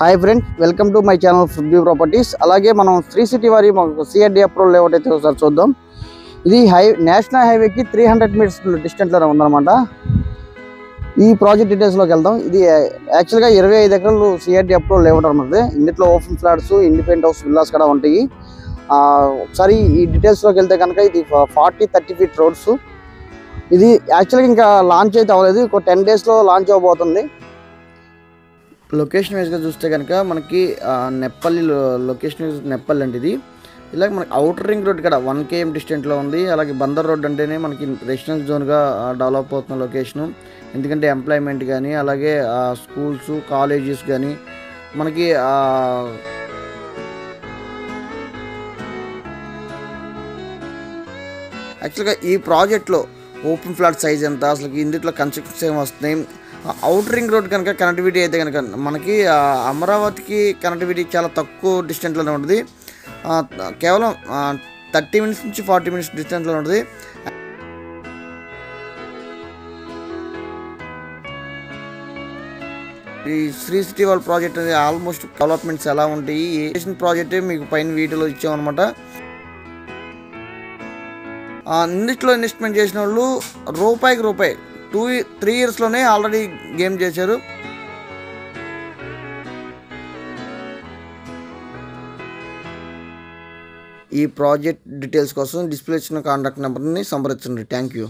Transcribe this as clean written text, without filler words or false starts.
Hi friends, welcome to my channel food properties. అలాగే మనం Shri city వారి మాకు సిఆర్డి అప్రూవల్ లేఅవుట్ అయితే ఒకసారి చూద్దాం. ఇది నేషనల్ హైవేకి 300 మీటర్స్ డిస్టెన్స్లో ఉందన్నమాట. ఈ ప్రాజెక్ట్ డీటెయిల్స్లోకి వెళ్దాం. ఇది యాక్చువల్గా 25 ఎకరాలు సిఆర్డి అప్రూవల్ లేఅవుట్ అనమాట. ఇందులో open flats, independent house, villas కూడా ఉంటాయి. ఒకసారి ఈ డీటెయిల్స్లోకి వెళ్తే కనుక ఇది 40-30 ఫీట్ రోడ్స్. ఇది యాక్చువల్గా ఇంకా లాంచ్ అయితే అవ్వలేదు, ఒక 10 డేస్లో లాంచ్ అవ్వబోతుంది. లొకేషన్ వైజ్గా చూస్తే కనుక మనకి నెప్పల్లి లొకేషన్ వైజ్ నెప్పల్లి అంటే ఇది ఇలాగ మనకి అవుటర్ రింగ్ రోడ్ కూడా 1 km డిస్టెంట్లో ఉంది. అలాగే బందర్ రోడ్ అంటేనే మనకి రెసిడెన్స్ జోన్గా డెవలప్ అవుతున్న లొకేషను. ఎందుకంటే ఎంప్లాయ్మెంట్ కానీ అలాగే స్కూల్స్, కాలేజెస్ కానీ మనకి యాక్చువల్గా ఈ ప్రాజెక్ట్లో ఓపెన్ ఫ్లాట్ సైజ్ ఎంత, అసలు ఇందులో కన్స్ట్రక్షన్స్ ఏమి వస్తున్నాయి, అవుటర్ రింగ్ రోడ్ కనుక కనెక్టివిటీ అయితే కనుక మనకి అమరావతికి కనెక్టివిటీ చాలా తక్కువ డిస్టెన్స్లోనే ఉంటుంది. కేవలం 30 మినిట్స్ నుంచి 40 మినిట్స్ డిస్టెన్స్లో ఉంటుంది. ఈ శ్రీ సిటీ వాళ్ళ ప్రాజెక్ట్ అనేది ఆల్మోస్ట్ డెవలప్మెంట్స్ ఎలా ఉంటాయి, ఏ ప్రాజెక్ట్ మీకు పైన వీడియోలో ఇచ్చామన్నమాట. ఇందులో ఇన్వెస్ట్మెంట్ చేసిన వాళ్ళు రూపాయికి రూపాయి 2-3 ఇయర్స్లోనే ఆల్రెడీ గేమ్ చేశారు. ఈ ప్రాజెక్ట్ డీటెయిల్స్ కోసం డిస్ప్లే ఇచ్చిన కాంటాక్ట్ నెంబర్ని సంప్రదించండి. Thank you.